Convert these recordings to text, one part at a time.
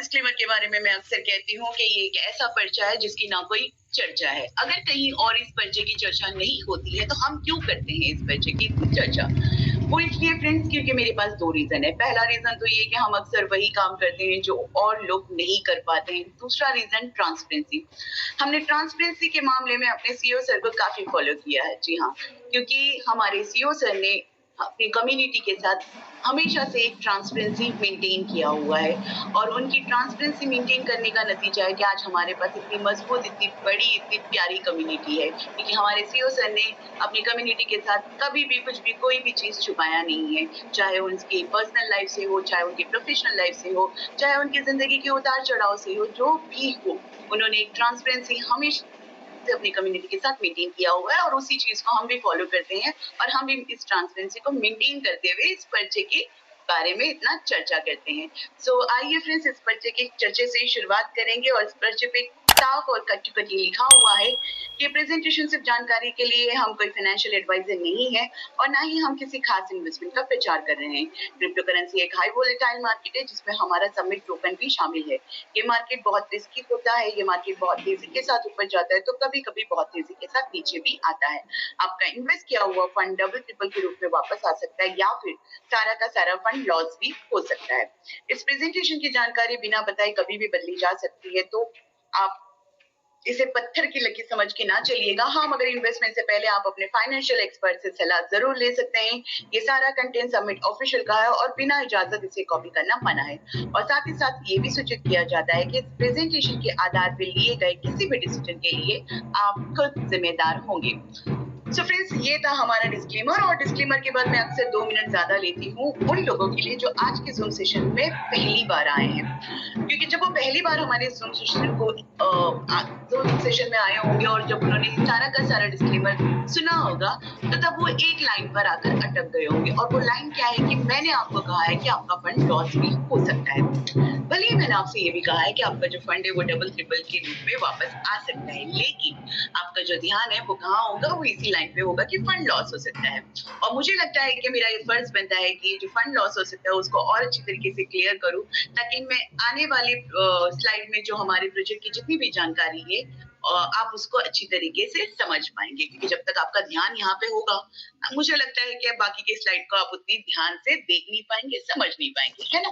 Disclaimer के बारे में मैं अक्सर कहती हूँ कि ये एक ऐसा पर्चा है जिसकी ना कोई चर्चा है। अगर कहीं और इस पर्चे की चर्चा नहीं होती है तो हम क्यों करते हैं इस पर्चे की इतनी चर्चा? वो इसलिए फ्रेंड्स क्योंकि मेरे पास 2 रीज़न है। पहला रीज़न तो ये कि हम अक्सर वही काम करते हैं जो और लोग नहीं कर पाते हैं। दूसरा रीज़न ट्रांसपेरेंसी। हमने ट्रांसपेरेंसी के मामले में अपने सीईओ सर को काफ़ी फॉलो किया है। जी हाँ, क्योंकि हमारे सीईओ सर ने अपनी कम्युनिटी के साथ हमेशा से एक ट्रांसपेरेंसी मेंटेन किया हुआ है और उनकी ट्रांसपेरेंसी मेंटेन करने का नतीजा है कि आज हमारे पास इतनी मजबूत, इतनी बड़ी, इतनी प्यारी कम्युनिटी है क्योंकि हमारे सीईओ सर ने अपनी कम्युनिटी के साथ कभी भी कुछ भी कोई भी चीज़ छुपाया नहीं है। चाहे उनकी पर्सनल लाइफ से हो, चाहे उनकी प्रोफेशनल लाइफ से हो, चाहे उनकी ज़िंदगी के उतार-चढ़ाव से हो, जो भी हो, उन्होंने एक ट्रांसपेरेंसी हमेशा से अपनी कम्युनिटी के साथ मेंटेन किया हुआ है और उसी चीज़ को हम भी फॉलो करते हैं और हम भी इस ट्रांसपेरेंसी को मेंटेन करते हुए इस पर्चे के बारे में इतना चर्चा करते हैं। आइए फ्रेंड्स इस पर्चे के चर्चे से शुरुआत करेंगे और इस पर्चे पे साफ और कटी-कटी लिखा हुआ है कि प्रेजेंटेशन सिर्फ जानकारी के लिए, हम कोई फाइनेंशियल एडवाइजर नहीं है और ना ही हम किसी खास इन्वेस्टमेंट का प्रचार कर रहे हैं। क्रिप्टो करेंसी एक हाई वोलेटाइल मार्केट है जिसमें हमारा सबमिट टोकन भी शामिल है। ये मार्केट बहुत रिस्की होता है, ये मार्केट बहुत तेजी के साथ ऊपर जाता है तो कभी-कभी बहुत तेजी के साथ नीचे भी आता है। आपका इन्वेस्ट किया हुआ फंड डबल ट्रिपल के रूप में वापस आ सकता है या फिर सारा का सारा फंड लॉस भी हो सकता है। इस प्रेजेंटेशन की जानकारी बिना बताए कभी भी बदली जा सकती है तो आप इसे पत्थर की लकीर समझ के ना चलिएगा। हाँ, मगर इन्वेस्टमेंट से पहले आप अपने फाइनेंशियल एक्सपर्ट से सलाह ज़रूर ले सकते हैं। ये सारा कंटेंट सबमिट ऑफिशियल का है और बिना इजाज़त इसे कॉपी करना मना है। और साथ ही साथ ये भी सूचित किया जाता है कि इस प्रेज़ेंटेशन के आधार पे लिए गए किसी भी डिसीजन के लिए आप खुद ज़िम्मेदार होंगे। सो फ्रेंड्स ये था हमारा डिस्क्लेमर और डिस्क्लेमर के बाद मैं अक्सर 2 मिनट ज़्यादा लेती हूँ उन लोगों के लिए जो आज के ज़ूम सेशन में पहली बार आए हैं। क्योंकि जब वो पहली बार हमारे ज़ूम सेशन को ज़ूम सेशन में आए होंगे और जब उन्होंने सारा का सारा डिस्क्लेमर सुना होगा, तो तब वो एक लाइन पर आकर अटक गए होंगे और वो लाइन क्या है कि मैंने आपको कहा है कि आपका फंड लॉस भी हो सकता है। भले ही मैंने आपसे ये भी कहा है कि आपका जो फंड है वो डबल ट्रिपल के रूप में वापस आ सकता है, लेकिन आपका जो ध्यान है वो कहाँ होगा, वो इसी लाइन पे होगा कि फंड लॉस हो सकता है। और मुझे लगता है कि मेरा ये फर्ज बनता है कि जो फंड लॉस हो सकता है उसको और अच्छी तरीके से क्लियर करूं ताकि मैं आने वाली स्लाइड में जो हमारे प्रोजेक्ट की जितनी भी जानकारी है आप उसको अच्छी तरीके से समझ पाएंगे क्योंकि जब तक आपका ध्यान यहाँ पे होगा मुझे लगता है कि बाकी के स्लाइड को आप उतनी ध्यान से देख नहीं पाएंगे, समझ नहीं पाएंगे, है ना।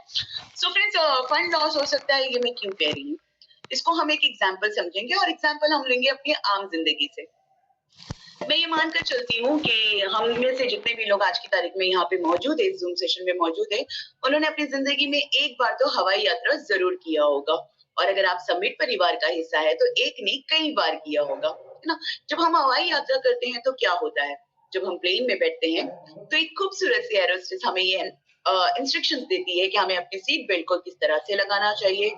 सो फ्रेंड्स फंड लॉस हो सकता है ये मैं क्यों कह रही हूँ, इसको हम एक एग्जाम्पल समझेंगे और एग्जाम्पल हम लेंगे अपनी आम जिंदगी से। मैं ये मानकर चलती हूँ कि हम में से जितने भी लोग आज की तारीख में यहाँ पे मौजूद है, इस ज़ूम सेशन में मौजूद है, उन्होंने अपनी ज़िंदगी में एक बार तो हवाई यात्रा ज़रूर किया होगा और अगर आप समिट परिवार का हिस्सा है, तो एक नहीं कई बार किया होगा, है ना? जब हम हवाई यात्रा करते हैं, तो क्या होता है? जब हम प्लेन में बैठते हैं, तो एक खूबसूरत सी एयरोस्टेस हमें ये इंस्ट्रक्शंस देती है कि हमें अपनी सीट बेल्ट को किस तरह से लगाना चाहिए,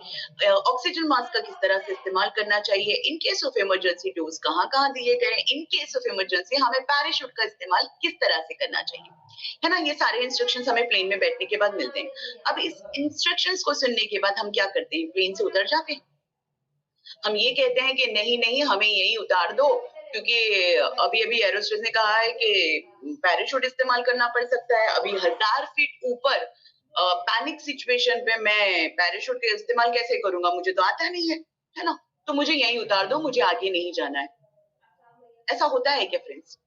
ऑक्सीजन मास्क का किस तरह से इस्तेमाल करना चाहिए, in case of emergency dose कहाँ-कहाँ दिए गए, इन केस ऑफ इमरजेंसी हमें पैराशूट का इस्तेमाल किस तरह से करना चाहिए, है ना? ये सारे इंस्ट्रक्शंस हमें प्लेन में बैठने के बाद मिलते हैं। अब इस इंस्ट्रक्शंस को सुनने के बाद हम क्या करते हैं? प्लेन से उतर जाते हैं। हम ये कहते हैं कि नहीं-नहीं हमें यहीं उतार दो क्योंकि अभी-अभी एरोस्टेस ने कहा है कि पैराशूट इस्तेमाल करना पड़ सकता है। अभी 1000 फीट ऊपर पैनिक सिचुएशन पे मैं पैराशूट का इस्तेमाल कैसे करूँगा? मुझे तो आता नहीं है ना? तो मुझे यहीं उतार दो, मुझे आगे नहीं जाना है। ऐसा होता है क्या फ्रेंड्स?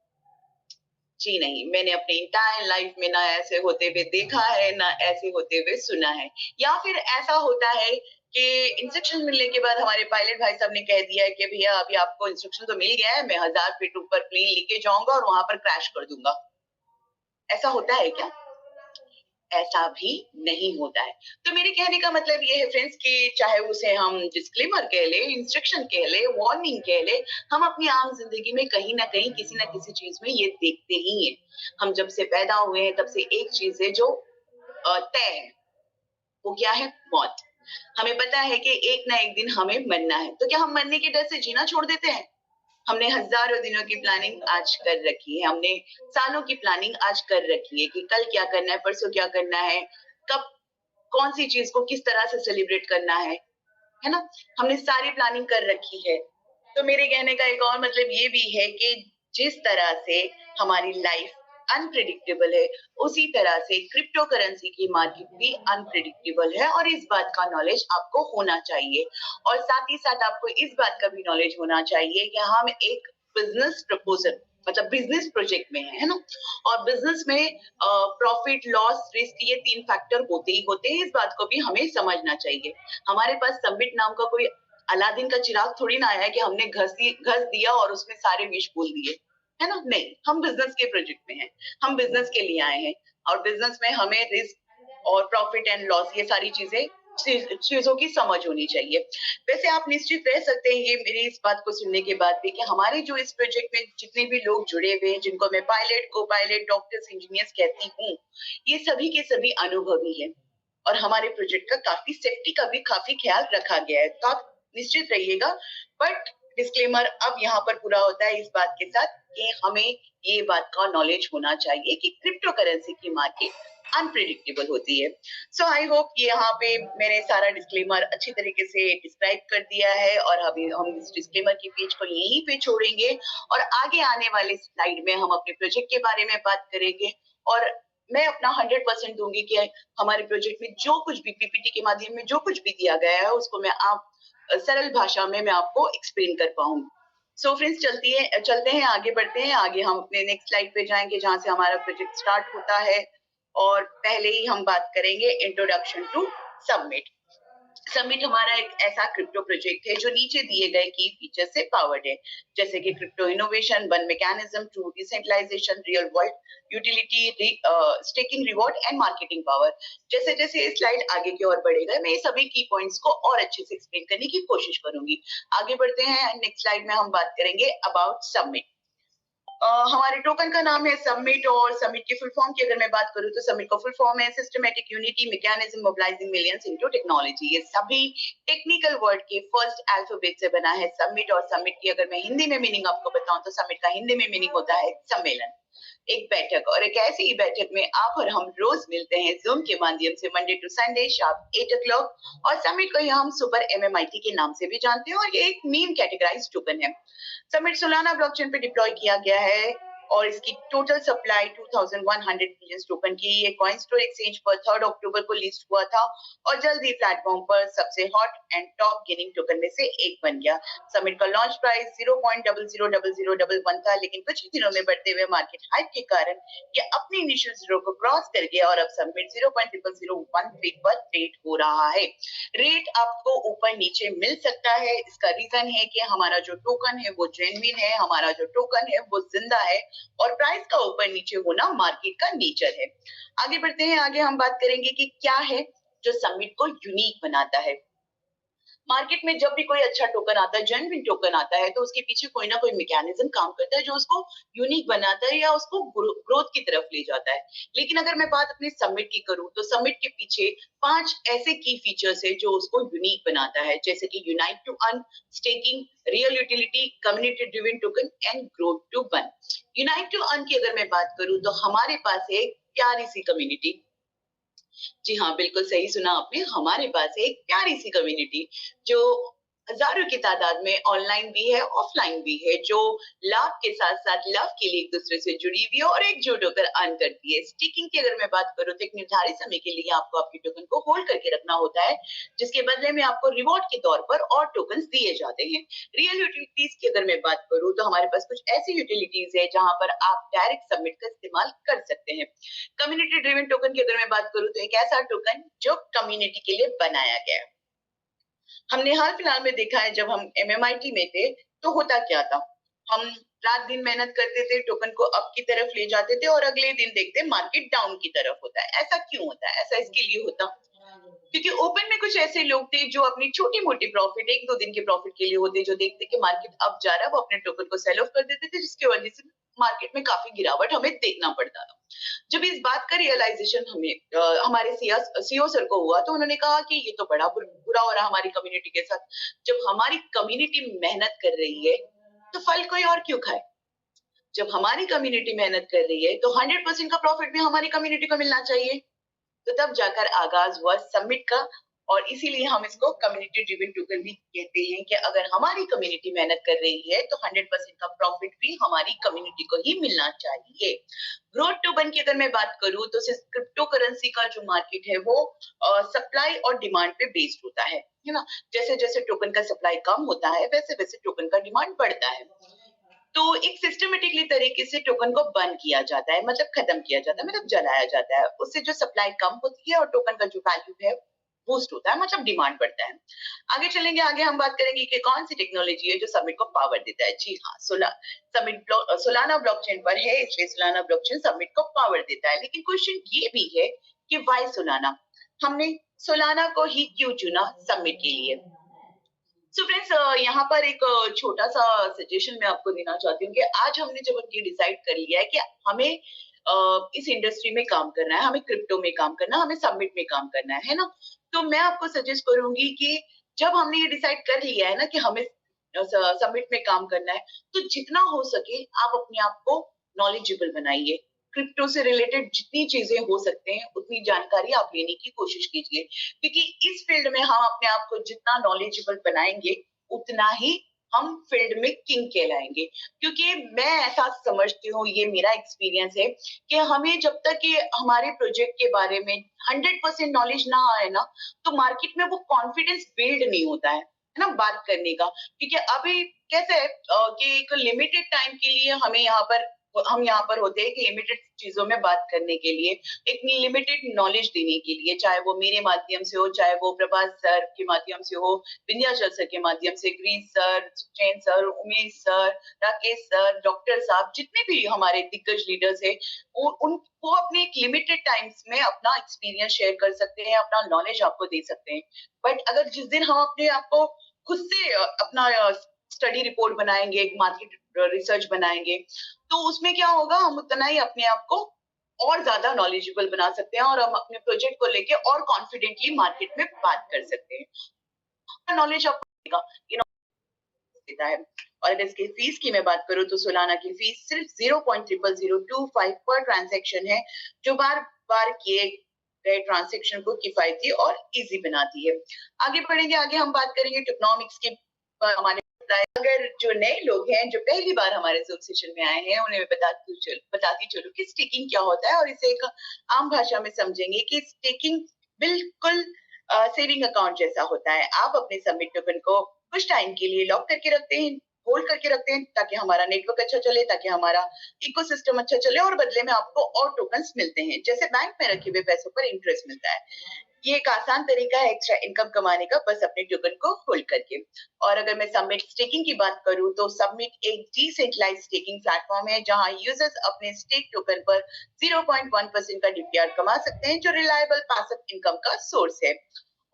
जी नहीं, मैंने अपने एंटायर लाइफ में ना ऐसे होते हुए देखा है, ना ऐसे होते हुए सुना है। या फिर ऐसा होता है कि इंस्ट्रक्शन मिलने के बाद हमारे पायलट भाई साहब ने कह दिया है कि भैया अभी आपको इंस्ट्रक्शन तो मिल गया है, मैं 1000 फीट ऊपर प्लेन लेके जाऊँगा और वहाँ पर क्रैश कर दूँगा। ऐसा होता है क्या? ऐसा भी नहीं होता है। तो मेरे कहने का मतलब ये है फ्रेंड्स कि चाहे उसे हम डिस्क्लेमर कह लें, इंस्ट्रक्शन कह लें, वार्निंग कह लें, हम अपनी आम ज़िंदगी में कहीं न कहीं किसी न किसी चीज़ में ये देखते ही हैं। हम जब से पैदा हुए हैं तब से एक चीज़ है जो तय है, वो क्या है? मौत। हमें पता है कि एक ना एक दिन हमें मरना है, तो क्या हम मरने के डर से जीना छोड़ देते हैं? हमने हज़ारों दिनों की प्लानिंग आज कर रखी है, हमने सालों की प्लानिंग आज कर रखी है कि कल क्या करना है, परसों क्या करना है, कब कौन-सी चीज़ को किस तरह से सेलिब्रेट करना है ना? हमने सारी प्लानिंग कर रखी है। तो मेरे कहने का एक और मतलब ये भी है कि जिस तरह से हमारी लाइफ अनप्रिडिक्टेबल है, उसी तरह से क्रिप्टो करेंसी की मार्केट भी अनप्रिडिक्टेबल है और इस बात का नॉलेज आपको होना चाहिए। और साथ ही साथ आपको इस बात का भी नॉलेज होना चाहिए कि हम एक बिजनेस प्रपोजल मतलब बिजनेस प्रोजेक्ट में है ना, और बिजनेस में प्रॉफिट लॉस रिस्क ये 3 फैक्टर होते ही होते हैं, इस बात को भी हमें समझना चाहिए। हमारे पास समिट नाम का कोई अलादीन का चिराग थोड़ी ना आया है कि हमने घस दिया और उसमें सारे विश बोल दिए, है ना? नहीं, हम बिजनेस के प्रोजेक्ट में हैं, हम बिजनेस के लिए आए हैं और बिजनेस में हमें रिस्क और प्रॉफिट एंड लॉस ये सारी चीजों की समझ होनी चाहिए। वैसे आप निश्चित रह सकते हैं ये मेरी इस बात को सुनने के बाद भी कि हमारे जो इस प्रोजेक्ट में जितने भी लोग जुड़े हुए हैं, जिनको मैं पायलट, को पायलट, डॉक्टर्स, इंजीनियर्स कहती हूँ, ये सभी के सभी अनुभवी हैं और हमारे प्रोजेक्ट का काफी सेफ्टी का भी काफी ख्याल रखा गया है, तो आप निश्चित रहिएगा। बट डिस्क्लेमर अब यहाँ पर पूरा होता है इस बात के साथ कि हमें ये बात का नॉलेज होना चाहिए कि क्रिप्टो करेंसी की मार्केट अनप्रिडिक्टेबल होती है। सो आई होप कि यहाँ पे मैंने सारा डिस्क्लेमर अच्छी तरीके से डिस्क्राइब कर दिया है और अभी हम इस डिस्क्लेमर की पेज को यहीं पे छोड़ेंगे और आगे आने वाले स्लाइड में हम अपने प्रोजेक्ट के बारे में बात करेंगे और मैं अपना 100% दूंगी कि हमारे प्रोजेक्ट में जो कुछ भी पीपीटी के माध्यम में जो कुछ भी दिया गया है उसको मैं आप सरल भाषा में मैं आपको एक्सप्लेन कर पाऊँ। सो फ्रेंड्स चलते हैं आगे बढ़ते हैं, आगे हम अपने नेक्स्ट स्लाइड पे जाएंगे जहां से हमारा प्रोजेक्ट स्टार्ट होता है और पहले ही हम बात करेंगे इंट्रोडक्शन टू सबमिट। सबमिट हमारा एक ऐसा क्रिप्टो प्रोजेक्ट है जो नीचे दिए गए की फीचर से पावर्ड है, जैसे कि crypto innovation, one mechanism to decentralisation, real world utility, staking reward and marketing power. जैसे जैसे ये स्लाइड आगे की ओर बढ़ेगा मैं सभी की पॉइंट्स को और अच्छे से एक्सप्लेन करने की कोशिश करूंगी। आगे बढ़ते हैं, नेक्स्ट स्लाइड में हम बात करेंगे अबाउट सबमिट। हमारे टोकन का नाम है सबमिट और सबमिट की फुल फॉर्म की अगर मैं बात करूं तो सबमिट का फुल फॉर्म है systematic unity mechanism mobilising millions into technology. ये सभी टेक्निकल वर्ड के फर्स्ट अल्फाबेट से बना है सबमिट। और सबमिट की अगर मैं हिंदी में मीनिंग आपको बताऊं तो सबमिट का हिंदी में मीनिंग होता है सम्मेलन, एक बैठक। और एक ऐसी ही बैठक में आप और हम रोज मिलते हैं जूम के माध्यम से Monday to Sunday sharp 8 o'clock। और समिट को यहाँ हम सुपर MMIT के नाम से भी जानते हैं और ये एक मीम कैटेगराइज्ड टोकन है। समिट सोलाना ब्लॉकचेन पे डिप्लॉय किया गया है और इसकी टोटल सप्लाई 2100 मिलियन टोकन की। ये कॉइन स्टोर एक्सचेंज पर 3 अक्टूबर को लिस्ट हुआ था और जल्द ही प्लेटफॉर्म पर सबसे hot and top gaining token में से एक बन गया। समिट का लॉन्च प्राइस 0.000011 था, लेकिन कुछ ही दिनों में बढ़ते हुए मार्केट हाइप के कारण ये अपने इनिशियल जीरो को क्रॉस कर गया और अब समिट 0.0013 पर ट्रेड हो रहा है। रेट आपको ऊपर नीचे मिल सकता है, इसका रीजन है कि हमारा जो टोकन है वो जेन्युइन है, हमारा जो टोकन है वो जिंदा है और प्राइस का ऊपर नीचे होना मार्केट का नेचर है। आगे बढ़ते हैं, आगे हम बात करेंगे कि क्या है जो समिट को यूनिक बनाता है। मार्केट में जब भी कोई अच्छा टोकन आता है, जेन्युइन टोकन आता है, तो उसके पीछे कोई ना कोई मैकेनिज्म काम करता है जो उसको यूनिक बनाता है या उसको ग्रोथ की तरफ ले जाता है। लेकिन अगर मैं बात अपने समिट की करूं तो समिट के पीछे 5 ऐसे की फीचर्स है जो उसको यूनिक बनाता है, जैसे कि unite to earn, staking, real utility, community driven token and growth to burn. Unite to earn की अगर मैं बात करूं तो हमारे पास है एक प्यारी सी कम्युनिटी। जी हाँ, बिल्कुल सही सुना आपने, हमारे पास है एक प्यारी सी कम्युनिटी जो हजारों की तादाद में ऑनलाइन भी है, ऑफलाइन भी है, जो लाभ के साथ साथ लव के लिए एक दूसरे से जुड़ी हुई है और एकजुट होकर अर्न करती है। स्टिकिंग की अगर मैं बात करूं तो एक निर्धारित समय के लिए आपको आपके टोकन को होल्ड करके रखना होता है, जिसके बदले में आपको रिवॉर्ड के तौर पर और टोकन दिए जाते हैं। रियल यूटिलिटीज की अगर मैं बात करूं तो हमारे पास कुछ ऐसी यूटिलिटीज है जहां पर आप डायरेक्ट सबमिट का इस्तेमाल कर सकते हैं। कम्युनिटी ड्रिवन टोकन की अगर मैं बात करूं तो एक ऐसा टोकन जो कम्युनिटी के लिए बनाया गया है। हमने हाल फिलहाल में देखा है जब हम MMIT में थे तो होता क्या था, हम रात दिन मेहनत करते थे, टोकन को अप की तरफ ले जाते थे और अगले दिन देखते मार्केट डाउन की तरफ होता है। ऐसा क्यों होता है? ऐसा इसके लिए होता क्योंकि ओपन में कुछ ऐसे लोग थे जो अपनी छोटी मोटी प्रॉफिट, 1-2 दिन के प्रॉफिट के लिए होते, जो देखते कि मार्केट अप जा रहा है वो अपने टोकन को सेल ऑफ कर देते थे, जिसकी वजह से मार्केट में काफी गिरावट हमें देखना पड़ता था। जब इस बात का रियलाइजेशन हमारे सीईओ सर को हुआ तो उन्होंने कहा कि ये तो बड़ा बुरा हो रहा हमारी कम्युनिटी के साथ। जब हमारी कम्युनिटी मेहनत कर रही है तो फल कोई और क्यों खाए? जब हमारी कम्युनिटी मेहनत कर रही है तो 100% का प्रॉफिट भी हमारी कम्युनिटी को मिलना चाहिए। तो तब जाकर आगाज हुआ समिट का और इसीलिए हम इसको कम्युनिटी ड्रिवन टोकन भी कहते हैं कि अगर हमारी कम्युनिटी मेहनत कर रही है तो 100% का प्रॉफिट भी हमारी कम्युनिटी को ही मिलना चाहिए। ग्रोथ टोकन की अगर मैं बात करूं तो क्रिप्टो करेंसी का जो मार्केट है वो सप्लाई और डिमांड पे बेस्ड होता है ना। जैसे जैसे टोकन का सप्लाई कम होता है वैसे वैसे टोकन का डिमांड बढ़ता है। तो एक सिस्टमेटिकली तरीके से टोकन को बर्न किया जाता है, मतलब खत्म किया जाता है, मतलब जलाया जाता है। उससे जो सप्लाई कम होती है और टोकन का जो वैल्यू है बूस्ट होता है, मतलब डिमांड बढ़ता है। आगे चलेंगे, आगे हम बात करेंगे कि कौन सी टेक्नोलॉजी है जो सबमिट को पावर देता है। जी हाँ, सोलाना ब्लॉकचेन पर है, इसलिए सोलाना ब्लॉकचेन सबमिट को पावर देता है। लेकिन क्वेश्चन ये भी है कि वाई सोलाना, हमने सोलाना को ही क्यों चुना सबमिट के लिए। सो फ्रेंड्स, यहाँ पर एक छोटा सा सजेशन मैं आपको देना चाहती हूँ कि आज हमने जब ये डिसाइड कर लिया है कि हमें इस इंडस्ट्री में काम करना है, हमें क्रिप्टो में काम करना है, हमें सबमिट में काम करना है ना। तो मैं आपको सजेस्ट करूंगी कि जब हमने ये डिसाइड कर लिया है ना कि हमें सबमिट में काम करना है, तो जितना हो सके आप अपने आप को नॉलेजेबल बनाइए। क्रिप्टो से रिलेटेड जितनी चीजें हो सकते हैं उतनी जानकारी आप लेने की कोशिश कीजिए, क्योंकि इस फील्ड में हम अपने आप को जितना नॉलेजेबल बनाएंगे उतना ही हम फील्ड में किंग कहलाएंगे। क्योंकि मैं ऐसा समझती हूँ, ये मेरा एक्सपीरियंस है कि हमें जब तक कि हमारे प्रोजेक्ट के बारे में 100% नॉलेज ना आए ना, तो मार्केट में वो कॉन्फिडेंस बिल्ड नहीं होता है ना बात करने का। क्योंकि अभी कैसे है कि एक लिमिटेड टाइम के लिए हम यहाँ पर होते हैं कि लिमिटेड चीजों में बात करने के लिए, एक लिमिटेड नॉलेज देने के लिए, चाहे वो मेरे माध्यम से हो, चाहे वो प्रभास सर के माध्यम से हो, विंध्याचल सर के माध्यम से, ग्रीस सर, सुचैन sir, Umesh sir, Rakesh sir, doctor साहब, जितने भी हमारे दिग्गज लीडर्स है, वो अपने एक लिमिटेड टाइम्स में अपना एक्सपीरियंस शेयर कर सकते हैं, अपना नॉलेज आपको दे सकते हैं। बट अगर जिस दिन हम अपने आप को खुद से अपना स्टडी रिपोर्ट बनाएंगे, एक मार्केट रिसर्च बनाएंगे, तो उसमें क्या होगा, हम उतना ही अपने आप को और ज्यादा नॉलेजेबल बना सकते हैं और हम अपने प्रोजेक्ट को लेके और कॉन्फिडेंटली मार्केट में बात कर सकते हैं। नॉलेज आपको देगा, ये देता है। और अगर इसकी फीस की मैं बात करूं तो सोलाना की फीस सिर्फ 0.00025 पर ट्रांजैक्शन है, जो बार बार किए गए ट्रांजैक्शन को किफायती और इजी बनाती है। आगे बढ़ेंगे, आगे हम बात करेंगे टोकनॉमिक्स के हमारे। अगर जो नए लोग हैं जो पहली बार हमारे जूम सेशन में आए हैं, उन्हें मैं बताती चलूं कि स्टेकिंग क्या होता है, और इसे एक आम भाषा में समझेंगे कि स्टेकिंग बिल्कुल सेविंग अकाउंट जैसा होता है। आप अपने सबमिट टोकन को कुछ टाइम के लिए लॉक करके रखते हैं, होल्ड करके रखते हैं, ताकि हमारा नेटवर्क अच्छा चले, ताकि हमारा इकोसिस्टम अच्छा चले, और बदले में आपको और टोकन्स मिलते हैं, जैसे बैंक में रखे हुए पैसों पर इंटरेस्ट मिलता है। ये एक आसान तरीका है एक्स्ट्रा इनकम कमाने का, बस अपने टोकन को होल्ड करके। और अगर मैं सबमिट स्टेकिंग की बात करूं तो सबमिट एक डिसेंट्रलाइज्ड स्टेकिंग प्लेटफॉर्म है, जहां यूजर्स अपने स्टेक टोकन पर 0.1% का डीपीआर कमा सकते हैं, जो रिलायबल पैसिव इनकम का सोर्स है।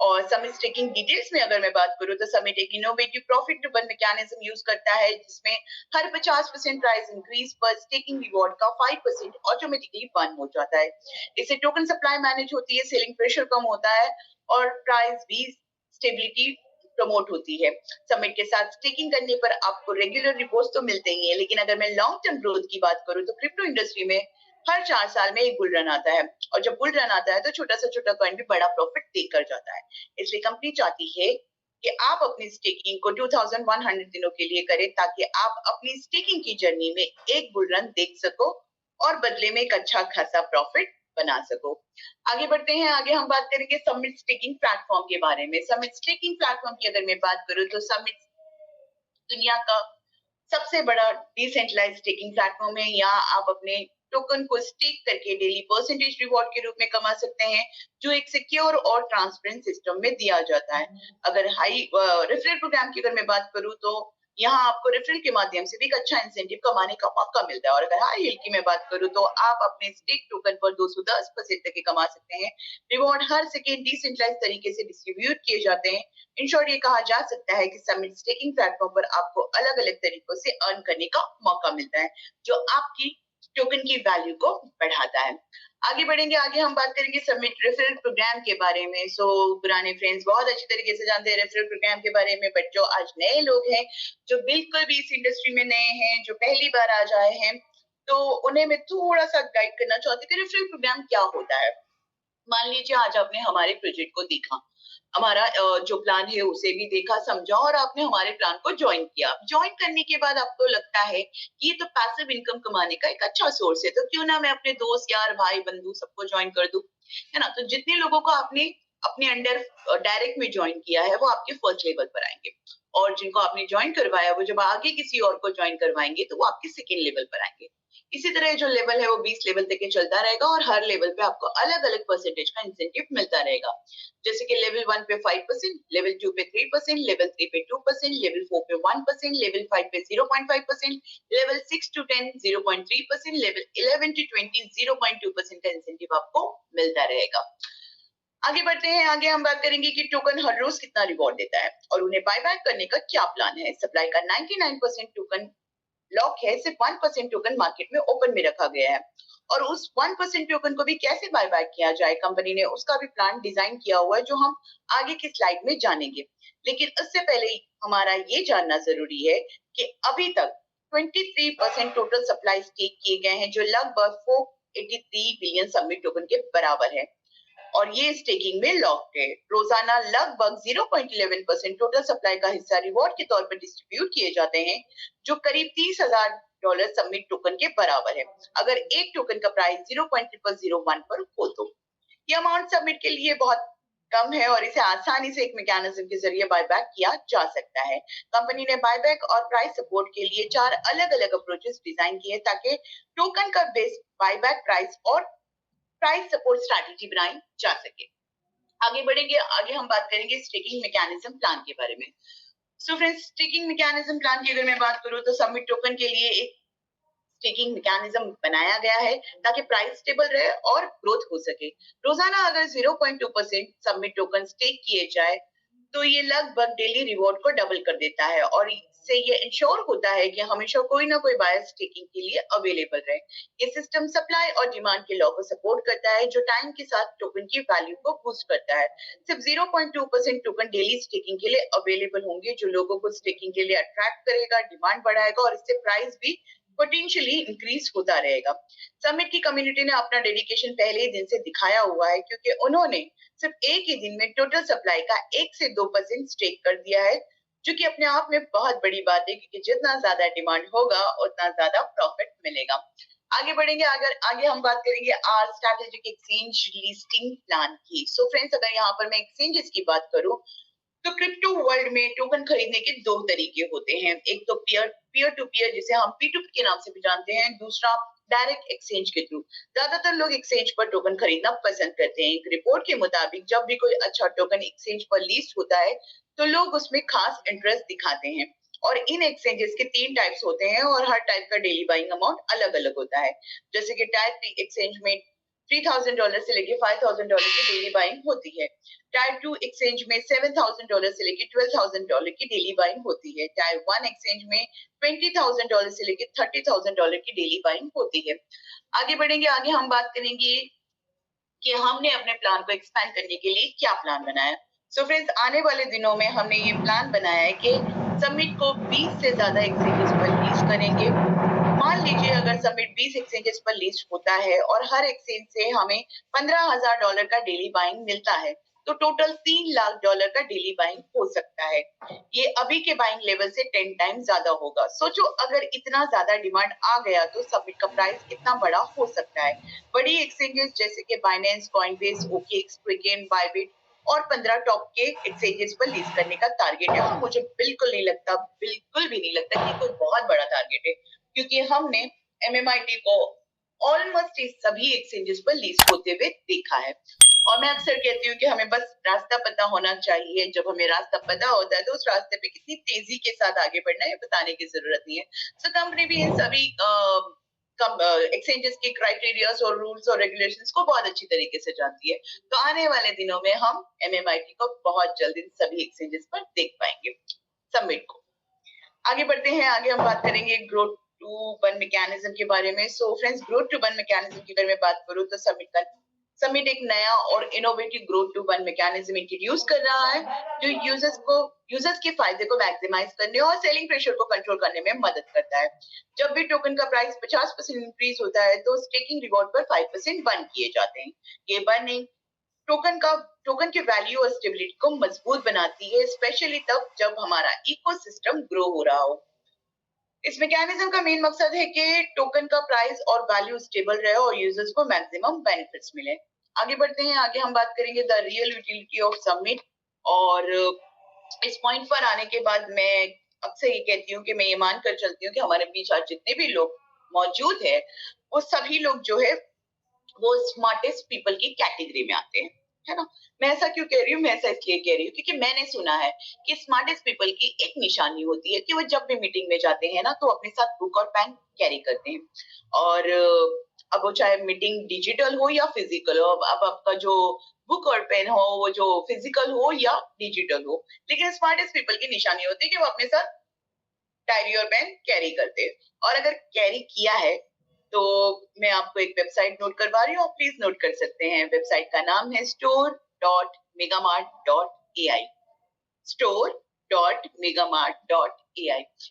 और समिट स्टेकिंग डिटेल्स में अगर मैं बात करूं तो समिट एक innovative profit driven mechanism use करता है, जिसमें हर 50% प्राइस इंक्रीज पर स्टेकिंग रिवॉर्ड का 5% ऑटोमेटिकली बर्न हो जाता है। इससे टोकन सप्लाई मैनेज होती है, सेलिंग प्रेशर कम होता है और प्राइस भी स्टेबिलिटी प्रमोट होती है। समिट के साथ स्टेकिंग करने पर आपको रेगुलर रिपोर्ट्स तो मिलते ही हैं, लेकिन अगर मैं लॉन्ग टर्म ग्रोथ की बात करूं तो क्रिप्टो इंडस्ट्री में हर 4 साल में एक बुल रन आता है, और जब बुल रन आता है तो छोटा सा छोटा कॉइन भी बड़ा प्रॉफिट देकर जाता है। इसलिए कंपनी चाहती है कि आप अपनी स्टेकिंग को 2100 दिनों के लिए करें, ताकि आप अपनी स्टेकिंग की जर्नी में एक बुल रन देख सको और बदले में एक अच्छा खासा प्रॉफिट बना सको। आगे बढ़ते हैं, आगे हम बात करेंगे समिट स्टेकिंग प्लेटफॉर्म के बारे में। समिट स्टेकिंग प्लेटफॉर्म की अगर मैं बात करूं तो समिट दुनिया का सबसे बड़ा डिसेंट्रलाइज्ड स्टेकिंग प्लेटफॉर्म है। यहाँ आप अपने टोकन को स्टेक करके डेली परसेंटेज रिवॉर्ड के रूप में कमा सकते हैं, जो एक सिक्योर और ट्रांसपेरेंट सिस्टम में दिया जाता है। अगर हाई रेफरल प्रोग्राम की अगर मैं बात करूं तो यहाँ आपको रेफरल के माध्यम से भी एक अच्छा इंसेंटिव कमाने का मौका मिलता है। और अगर हाई यील्ड की मैं बात करूं तो आप अपने स्टेक टोकन पर 210% तक के कमा सकते हैं। रिवॉर्ड हर सेकेंड डिसेंट्रलाइज तरीके से डिस्ट्रीब्यूट किए जाते हैं। इन शॉर्ट ये कहा जा सकता है कि समिट स्टेकिंग प्लेटफॉर्म पर आपको अलग अलग तरीकों से अर्न करने का मौका मिलता है, जो आपकी टोकन की वैल्यू को बढ़ाता है। आगे बढ़ेंगे, आगे हम बात करेंगे सबमिट रेफरल प्रोग्राम के बारे में। सो पुराने फ्रेंड्स बहुत अच्छी तरीके से जानते हैं रेफरल प्रोग्राम के बारे में, बट जो आज नए लोग हैं, जो बिल्कुल भी इस इंडस्ट्री में नए हैं, जो पहली बार आज आए हैं, तो उन्हें मैं थोड़ा सा गाइड करना चाहती हूँ कि रेफरल प्रोग्राम क्या होता है। मान लीजिए आज आपने हमारे प्रोजेक्ट को देखा, हमारा जो प्लान है उसे भी देखा समझा और आपने हमारे प्लान को ज्वाइन किया। ज्वाइन करने के बाद आपको लगता है कि ये तो पैसिव इनकम कमाने का एक अच्छा सोर्स है, तो क्यों ना मैं अपने दोस्त यार भाई बंधु सबको ज्वाइन कर दूं, है ना। तो जितने लोगों को आपने अपने अंडर डायरेक्ट में ज्वाइन किया है वो आपके फर्स्ट लेवल पर आएंगे, और जिनको आपने ज्वाइन करवाया वो जब आगे किसी और को ज्वाइन करवाएंगे तो वो आपके सेकेंड लेवल पर आएंगे। इसी तरह जो लेवल है वो 20 लेवल तक के चलता रहेगा और हर लेवल पे आपको अलग अलग परसेंटेज का इंसेंटिव मिलता रहेगा। जैसे कि लेवल 1 पे 5%, लेवल 2 पे 3%, लेवल 3 पे 2%, लेवल 4 पे 1%, लेवल 5 पे 0.5%, लेवल 6 टू 10 0.3%, लेवल 11 टू 20 0.2% का इंसेंटिव आपको मिलता रहेगा। आगे बढ़ते हैं, आगे हम बात करेंगे कि टोकन हर रोज कितना रिवॉर्ड देता है और उन्हें बायबैक करने का क्या प्लान है। सप्लाई का 99% टोकन लॉक है, सिर्फ 1% टोकन मार्केट में ओपन में रखा गया है और उस 1% टोकन को भी कैसे बाय बैक किया जाए कंपनी ने उसका भी प्लान डिजाइन किया हुआ है, जो हम आगे की स्लाइड में जानेंगे। लेकिन उससे पहले हमारा ये जानना जरूरी है कि अभी तक 23% टोटल सप्लाई स्टेक किए गए हैं, जो लगभग 483 बिलियन सबमिट टोकन के बराबर है और ये स्टेकिंग में लॉक्ड है। रोजाना लगभग 0.11% टोटल सप्लाई का हिस्सा रिवॉर्ड के तौर पर डिस्ट्रीब्यूट किए जाते हैं, जो करीब $30,000 सबमिट टोकन के बराबर है अगर एक टोकन का प्राइस 0.0001 पर हो तो। ये अमाउंट सबमिट के लिए बहुत कम है और इसे आसानी से एक मैकेनिज्म के जरिए बायबैक किया जा सकता है। कंपनी ने बायबैक और प्राइस सपोर्ट के लिए 4 अलग अलग अप्रोचेस डिजाइन किए ताकि टोकन का बेस बायबैक प्राइस और प्राइस सपोर्ट स्ट्रैटेजी बनाई जा सके। आगे बढ़ेंगे, आगे हम बात करेंगे स्टेकिंग मैकेनिज्म प्लान के बारे में। So friends, staking mechanism plan की अगर मैं बात करूं तो सबमिट टोकन के लिए एक स्टेकिंग मैकेनिज्म बनाया गया है ताकि प्राइस स्टेबल रहे और ग्रोथ हो सके। रोजाना अगर 0.2% सबमिट टोकन स्टेक किए जाए तो ये लगभग डेली रिवॉर्ड को डबल कर देता है और इससे ये इंश्योर होता है कि हमेशा कोई ना कोई बायर स्टेकिंग के लिए अवेलेबल रहे। ये सिस्टम सप्लाई और डिमांड के लॉ को सपोर्ट करता है, जो टाइम के साथ टोकन की वैल्यू को बूस्ट करता है। सिर्फ 0.2% टोकन डेली स्टेकिंग के लिए अवेलेबल होंगे, जो लोगों को स्टेकिंग के लिए अट्रैक्ट करेगा, डिमांड बढ़ाएगा और इससे प्राइस भी पोटेंशियली इंक्रीज होता रहेगा। समिट की कम्युनिटी ने अपना डेडिकेशन पहले ही दिन से दिखाया हुआ है, क्योंकि उन्होंने सिर्फ एक ही दिन में टोटल सप्लाई का 1 से 2% स्टेक कर दिया है, जो कि अपने आप में बहुत बड़ी बात है, क्योंकि जितना ज्यादा डिमांड होगा उतना ज्यादा प्रॉफिट मिलेगा। आगे बढ़ेंगे, अगर आगे हम बात करेंगे आर स्ट्रैटेजिक एक्सचेंज लिस्टिंग प्लान की। सो फ्रेंड्स, अगर यहाँ पर मैं एक्सचेंजेस की बात करूं तो क्रिप्टो वर्ल्ड में टोकन खरीदने के 2 तरीके होते हैं। एक तो पीयर टू पीयर, जिसे हम P2P के नाम से भी जानते हैं, दूसरा डायरेक्ट एक्सचेंज के थ्रू। ज्यादातर लोग एक्सचेंज पर टोकन खरीदना पसंद करते हैं। एक रिपोर्ट के मुताबिक जब भी कोई अच्छा टोकन एक्सचेंज पर लिस्ट होता है तो लोग उसमें खास इंटरेस्ट दिखाते हैं और इन एक्सचेंजेस के 3 टाइप्स होते हैं और हर टाइप का डेली बाइंग अमाउंट अलग अलग होता है। जैसे कि टाइप एक्सचेंज में $3,000 से लेके $5,000 की डेली बाइंग होती है। टायर 2 एक्सचेंज में $7,000 से लेके $12,000 की डेली बाइंग होती है। टायर 1 एक्सचेंज में $20,000 से लेके $30,000 की डेली बाइंग होती है। आगे बढ़ेंगे, आगे हम बात करेंगे कि हमने अपने प्लान को एक्सपैंड करने के लिए क्या प्लान बनाया। सो फ्रेंड्स, आने वाले दिनों में हमने ये प्लान बनाया है कि समिट को 20 से ज्यादा एक्सचेंजेस पर लिस्ट करेंगे। मान लीजिए अगर समिट 20 एक्सचेंजेस पर लिस्ट होता है और हर एक्सचेंज से हमें $15,000 का डेली बाइंग मिलता है, तो टोटल $3 लाख का डेली बाइंग हो सकता है। ये अभी के बाइंग लेवल से 10 टाइम ज्यादा होगा। सोचो अगर इतना ज्यादा डिमांड आ गया तो समिट का प्राइस कितना बड़ा हो सकता है। बड़ी एक्सचेंजेस जैसे कि Binance, Coinbase, OKX, quicken, Bybit और 15 टॉप के एक्सचेंजेस पर लिस्ट करने का टारगेट है और मुझे बिल्कुल नहीं लगता, बिल्कुल भी नहीं लगता कि कोई बहुत बड़ा टारगेट है, क्योंकि हमने एमएमआईटी को ऑलमोस्ट सभी एक्सचेंजेस पर लिस्ट होते हुए देखा है। और मैं अक्सर कहती हूँ कि हमें बस रास्ता पता होना चाहिए। जब हमें रास्ता पता होता है तो उस रास्ते पे कितनी तेजी के साथ आगे बढ़ना है बताने की जरूरत नहीं है। सो कंपनी भी इन सभी एक्सचेंजेस के क्राइटेरियाज और रूल्स और रेगुलेशंस को बहुत अच्छी तरीके से जानती है। तो आने वाले दिनों में हम एमएमआईटी को बहुत जल्द इन सभी एक्सचेंजेस पर देख पाएंगे समिट को। आगे बढ़ते हैं, आगे हम बात करेंगे ग्रोथ टू वन मैकेनिज्म के बारे में। So friends, growth to one mechanism की अगर मैं बात करूं तो समिट एक नया और innovative growth to one mechanism introduce कर रहा है, जो यूजर्स के फायदे को मैक्सिमाइज करने और सेलिंग प्रेशर को कंट्रोल करने में मदद करता है। जब भी टोकन का प्राइस 50% इंक्रीज होता है तो स्टेकिंग रिवॉर्ड पर 5% बर्न किए जाते हैं। ये बर्निंग टोकन की वैल्यू और स्टेबिलिटी को मजबूत बनाती है, स्पेशली तब जब हमारा इकोसिस्टम ग्रो हो रहा हो। इस मैकेनिज्म का मेन मकसद है कि टोकन का प्राइस और वैल्यू स्टेबल रहे और यूजर्स को मैक्सिमम बेनिफिट्स मिले। आगे बढ़ते हैं, आगे हम बात करेंगे the real utility of submit. और इस पॉइंट पर आने के बाद मैं अक्सर ये कहती हूँ कि मैं ये मानकर चलती हूँ कि हमारे बीच आज जितने भी लोग मौजूद है वो सभी लोग जो है वो स्मार्टेस्ट पीपल की कैटेगरी में आते हैं, है ना। मैं ऐसा क्यों कह रही हूँ, मैं ऐसा इसलिए कह रही हूँ क्योंकि मैंने सुना है कि स्मार्टेस्ट पीपल की एक निशानी होती है कि वो जब भी मीटिंग में जाते हैं ना तो अपने साथ बुक और पेन कैरी करते हैं। और अब वो चाहे मीटिंग डिजिटल हो या फिजिकल हो, अब आपका जो बुक और पेन हो वो जो फिजिकल हो या डिजिटल हो, लेकिन स्मार्टेस्ट पीपल की निशानी होती है कि वो अपने साथ डायरी और पेन कैरी करते हैं। और अगर कैरी किया है तो मैं आपको एक वेबसाइट नोट करवा रही हूँ, आप प्लीज नोट कर सकते हैं। वेबसाइट का नाम है store.megamart.ai। store.megamart.ai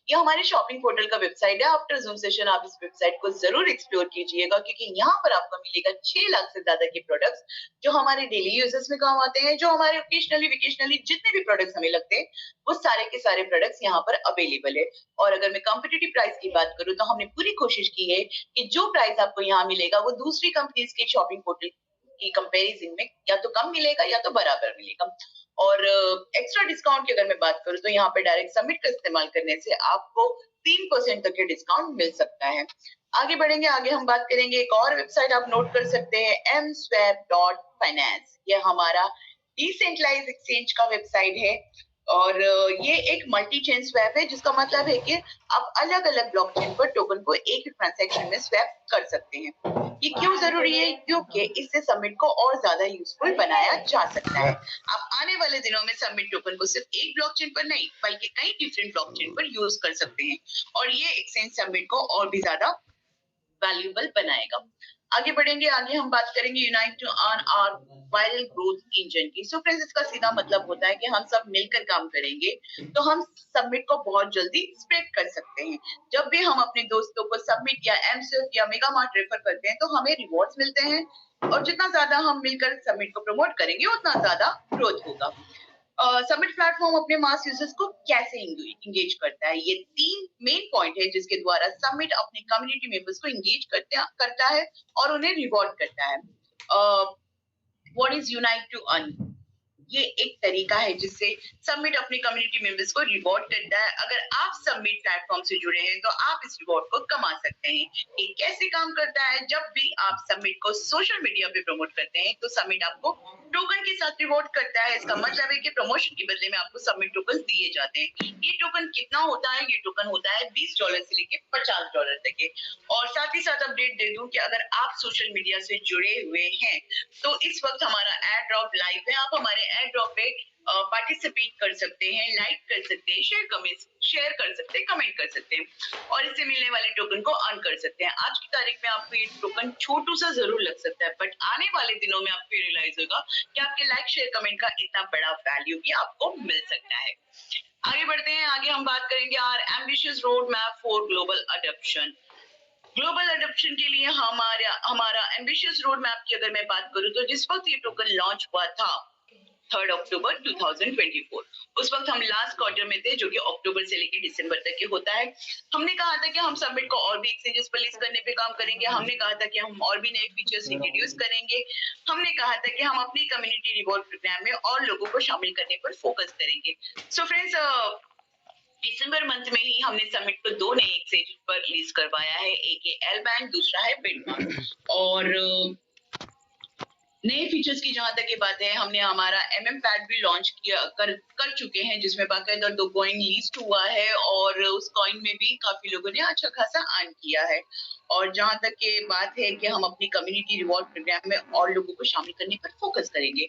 ये हमारे शॉपिंग पोर्टल का वेबसाइट है। आफ्टर जूम सेशन आप इस वेबसाइट को जरूर एक्सप्लोर कीजिएगा क्योंकि यहाँ पर आपको मिलेगा 6 लाख से ज्यादा के प्रोडक्ट्स जो हमारे डेली यूजेस में काम आते हैं, जो हमारे ओकेजनली विकेशनली जितने भी प्रोडक्ट्स हमें लगते हैं वो सारे के सारे प्रोडक्ट्स यहाँ पर अवेलेबल है। और अगर मैं कॉम्पिटिटिव प्राइस की बात करूँ तो हमने पूरी कोशिश की है कि जो प्राइस आपको यहाँ मिलेगा वो दूसरी कंपनीज के शॉपिंग पोर्टल की कंपैरिजन में या तो कम मिलेगा या तो बराबर मिलेगा। और एक्स्ट्रा डिस्काउंट की अगर मैं बात करूँ तो यहाँ पे डायरेक्ट सबमिट का इस्तेमाल करने से आपको 3% तक के डिस्काउंट मिल सकता है। आगे बढ़ेंगे, आगे हम बात करेंगे एक और वेबसाइट आप नोट कर सकते हैं, mswap.finance। ये हमारा डिसेंट्रलाइज एक्सचेंज का वेबसाइट है और ये एक मल्टी चेन स्वैप है, जिसका मतलब है कि आप अलग अलग ब्लॉकचेन पर टोकन को एक ही ट्रांजैक्शन में स्वैप कर सकते हैं। ये क्यों जरूरी है? क्योंकि इससे सबमिट को और ज्यादा यूजफुल बनाया जा सकता है। आप आने वाले दिनों में सबमिट टोकन को सिर्फ एक ब्लॉकचेन पर नहीं बल्कि कई डिफरेंट ब्लॉकचेन पर यूज कर सकते हैं और ये एक्सचेंज सबमिट को और भी ज्यादा वैल्यूएबल बनाएगा। आगे बढ़ेंगे, आगे हम बात करेंगे unite on our viral growth engine की। सो फ्रेंड्स, इसका सीधा मतलब होता है कि हम सब मिलकर काम करेंगे तो हम सबमिट को बहुत जल्दी स्प्रेड कर सकते हैं। जब भी हम अपने दोस्तों को सबमिट या एमस्विफ्ट या मेगामार्ट रेफर करते हैं तो हमें रिवॉर्ड्स मिलते हैं और जितना ज्यादा हम मिलकर सबमिट को प्रमोट करेंगे उतना ज्यादा ग्रोथ होगा। सबमिट प्लेटफॉर्म अपने मास यूजर्स को कैसे इंगेज करता है? ये 3 मेन पॉइंट है जिसके द्वारा सबमिट अपने कम्युनिटी मेंबर्स को इंगेज करता है और उन्हें रिवॉर्ड करता है। What is unite to earn? ये एक तरीका है जिससे सबमिट अपने कम्युनिटी मेंबर्स को रिवॉर्ड करता है। अगर आप सबमिट प्लेटफॉर्म से जुड़े हैं तो आप इस रिवॉर्ड को कमा सकते हैं। ये कैसे काम करता है? जब भी आप सबमिट को सोशल मीडिया पे प्रमोट करते हैं तो सबमिट आपको टोकन के साथ रिवॉर्ड करता है। इसका मतलब है कि प्रमोशन के बदले में आपको सबमिट टोकन दिए जाते हैं। ये टोकन कितना होता है? ये टोकन होता है $20 से लेके $50 तक के। और साथ ही साथ अपडेट दे दूं कि अगर आप सोशल मीडिया से जुड़े हुए हैं तो इस वक्त हमारा एड ड्रॉप लाइव है। आप हमारे एड ड्रॉप पे पार्टिसिपेट कर सकते हैं, लाइक कर सकते हैं, शेयर कर सकते हैं, कमेंट कर सकते हैं और इससे मिलने वाले टोकन को अर्न कर सकते हैं। आज की तारीख में आपको ये टोकन छोटू सा जरूर लग सकता है बट आने वाले दिनों में आपको रियलाइज होगा कि आपके लाइक शेयर कमेंट का इतना बड़ा वैल्यू भी आपको मिल सकता है। आगे बढ़ते हैं, आगे हम बात करेंगे our ambitious road map for global adoption. Global adoption के लिए हमारा एम्बिशियस रोड मैप की अगर मैं बात करूं तो जिस वक्त ये टोकन लॉन्च हुआ था 3 अक्टूबर 2024, उस वक्त हम लास्ट क्वार्टर में थे जो कि अक्टूबर से लेकर दिसंबर तक के होता है। हमने कहा था कि हम सबमिट को और भी एक्सचेंजेस पर लिस्ट करने पे काम करेंगे। हमने कहा था कि हम और भी नए फीचर्स इंट्रोड्यूस करेंगे। हमने कहा था कि हम अपनी कम्युनिटी रिवॉर्ड प्रोग्राम में और लोगों को शामिल करने पर फोकस करेंगे। सो फ्रेंड्स, दिसंबर मंथ में ही हमने सबमिट को 2 नए एक्सचेंज पर लिस्ट करवाया है, एक है एल बैंक, दूसरा है बिटमार्क। और नए फीचर्स की जहां तक ये बात है, हमने हमारा एमएम पैड भी लॉन्च कर चुके हैं जिसमें बाकायदा 2 कॉइन लिस्ट हुआ है और उस कॉइन में भी काफी लोगों ने अच्छा खासा अर्न किया है। और जहां तक ये बात है कि हम अपनी कम्युनिटी रिवॉर्ड प्रोग्राम में और लोगों को शामिल करने पर फोकस करेंगे।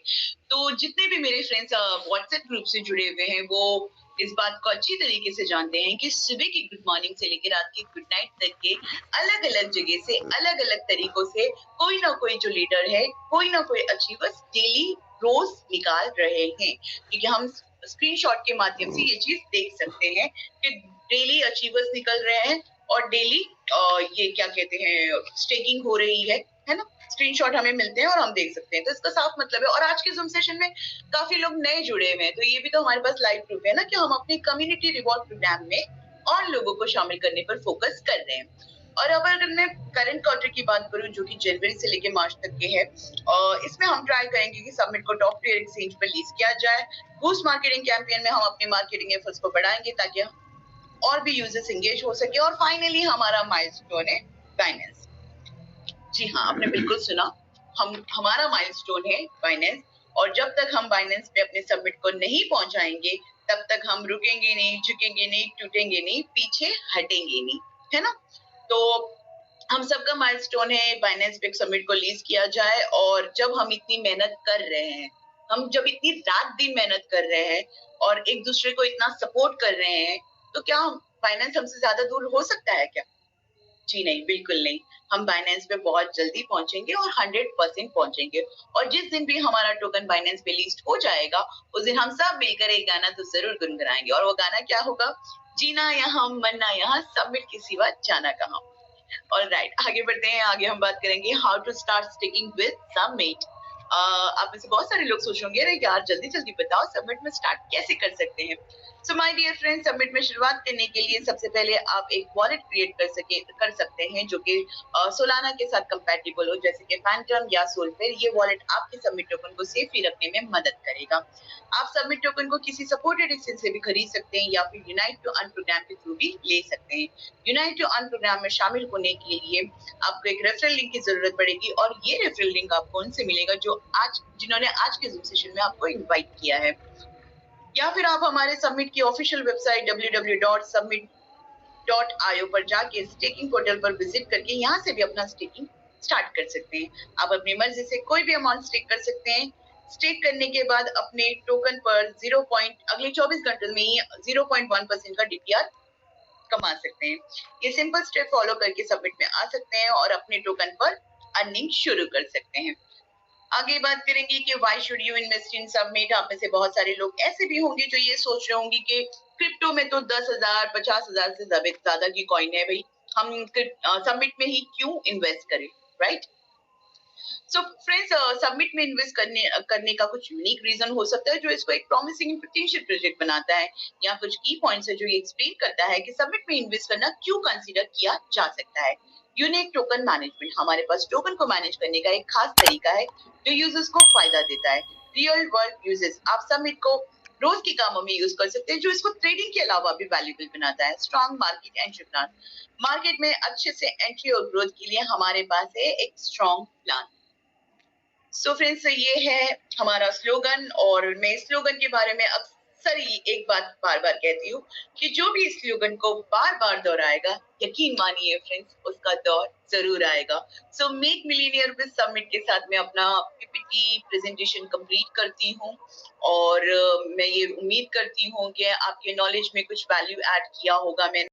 तो जितने भी मेरे फ्रेंड्स व्हाट्सएप ग्रुप से जुड़े हुए हैं वो इस बात को अच्छी तरीके से जानते हैं कि सुबह की गुड मॉर्निंग से लेकर रात की गुड नाइट तक के अलग अलग जगह से अलग अलग तरीकों से कोई ना कोई जो लीडर है, कोई ना कोई अचीवर्स डेली रोज निकाल रहे हैं। क्योंकि हम स्क्रीनशॉट के माध्यम से ये चीज देख सकते हैं कि डेली अचीवर्स निकल रहे हैं और डेली ये क्या कहते हैं स्टेकिंग हो रही है ना। स्क्रीनशॉट हमें मिलते हैं और हम देख सकते हैं। तो इसका साफ मतलब है। और आज के ज़ूम सेशन में काफ़ी लोग नए जुड़े हुए हैं, तो ये भी तो हमारे पास लाइव प्रूफ है ना कि हम अपने कम्युनिटी रिवॉर्ड प्रोग्राम में और लोगों को शामिल करने पर फोकस कर रहे हैं। और अब अगर मैं करंट क्वार्टर की बात करूं जो कि जनवरी से लेकर मार्च तक के है, इसमें हम ट्राई करेंगे कि सबमिट को टॉप टियर एक्सचेंज पर लिस्ट किया जाए। बूस्ट मार्केटिंग कैंपेन में हम अपने मार्केटिंग एफर्ट्स को बढ़ाएंगे ताकि और भी यूजर्स एंगेज हो सके। और फाइनली हमारा माइलस्टोन है बाइनेंस। जी हाँ, आपने बिल्कुल सुना, हमारा माइलस्टोन है बाइनेंस। और जब तक हम बाइनेंस पे अपने सबमिट को नहीं पहुंचाएंगे तब तक हम रुकेंगे नहीं, झुकेंगे नहीं, टूटेंगे नहीं, पीछे हटेंगे नहीं, है ना। तो हम सबका माइलस्टोन है बाइनेंस पे सबमिट को लीज किया जाए। और जब हम इतनी मेहनत कर रहे हैं, हम जब इतनी रात दिन मेहनत कर रहे हैं और एक दूसरे को इतना सपोर्ट कर रहे हैं, तो क्या फाइनेंस हमसे ज्यादा दूर हो सकता है क्या? जी नहीं, बिल्कुल नहीं। हम बाइनेंस पे बहुत जल्दी पहुंचेंगे और 100% पहुंचेंगे। और जिस दिन भी हमारा टोकन बाइनेंस पे लिस्ट हो जाएगा, उस दिन हम सब मिलकर एक गाना तो जरूर गुनगुनाएंगे। और वो गाना क्या होगा? जीना यहाँ, मरना यहाँ, सबमिट के सिवा जाना कहाँ। ऑलराइट, आगे बढ़ते हैं। आगे हम बात करेंगे how to start sticking with submit. आप में से बहुत सारे लोग सोच होंगे, अरे यार जल्दी जल्दी बताओ सबमिट में स्टार्ट कैसे कर सकते हैं। So my dear friends, submit में शुरुआत करने के लिए सबसे पहले आप एक वॉलेट क्रिएट कर सकते हैं जो कि सोलाना के साथ कंपैटिबल हो, जैसे कि फैंटम या सोलफेयर। ये वॉलेट आपके सबमिट टोकन को सेफली रखने में मदद करेगा। आप सबमिट टोकन को किसी सपोर्टेड एक्सचेंज से भी खरीद सकते हैं या फिर यूनाइट टू अर्न प्रोग्राम के थ्रू भी ले सकते हैं। यूनाइट टू अर्न प्रोग्राम में शामिल होने के लिए आपको एक रेफरल लिंक की जरूरत पड़ेगी। और ये रेफरल लिंक आपको उनसे मिलेगा जिन्होंने आज के जूम सेशन में आपको इनवाइट किया है। या फिर आप हमारे सबमिट की ऑफिशियल वेबसाइट www.summit.io पर जाके स्टेकिंग पोर्टल पर विजिट करके यहाँ से भी अपना स्टेकिंग स्टार्ट कर सकते हैं। आप अपनी मर्जी से कोई भी अमाउंट स्टेक कर सकते हैं। स्टेक करने के बाद अपने टोकन पर अगले 24 घंटे में ही 0.1% का डीपीआर कमा सकते हैं। ये सिंपल स्टेप फॉलो करके सबमिट में आ सकते हैं और अपने टोकन पर अर्निंग शुरू कर सकते हैं। आगे बात करेंगे कि why should you invest in submit. आप में से बहुत सारे लोग ऐसे भी होंगे जो ये सोच रहे होंगे कि क्रिप्टो में तो 10,000 50,000 से ज्यादा की कॉइन है भाई, हम सबमिट में ही क्यों इन्वेस्ट करें, राइट। सो फ्रेंड्स, सबमिट में इन्वेस्ट करने का कुछ यूनिक रीजन हो सकता है जो इसको एक प्रॉमिसिंग पोटेंशियल प्रोजेक्ट बनाता है, या कुछ की पॉइंट्स है जो ये एक्सप्लेन करता है कि सबमिट में इन्वेस्ट करना क्यों कंसीडर किया जा सकता है। यूनिक टोकन मैनेजमेंट, हमारे पास टोकन को मैनेज करने का एक खास तरीका है जो यूजर्स को फायदा देता है। रियल वर्ल्ड यूजेस, आप सबमिट को रोज के कामों में यूज कर सकते हैं जो इसको ट्रेडिंग के अलावा भी वैल्यूएबल बनाता है। स्ट्रॉन्ग मार्केट एंट्री, मार्केट में अच्छे से एंट्री और ग्रोथ के लिए हमारे पास है एक स्ट्रॉन्ग प्लान। सो फ्रेंड्स, ये है हमारा स्लोगन। और मैं स्लोगन के बारे में अक्सर ही एक बात बार बार कहती हूँ कि जो भी इस स्लोगन को बार बार दोहराएगा, यकीन मानिए फ्रेंड्स, उसका दौर जरूर आएगा। So make millionaire with submit के साथ मैं अपना पीपीटी प्रेजेंटेशन कंप्लीट करती हूँ। और मैं ये उम्मीद करती हूँ कि आपके नॉलेज में कुछ वैल्यू ऐड किया होगा मैंने।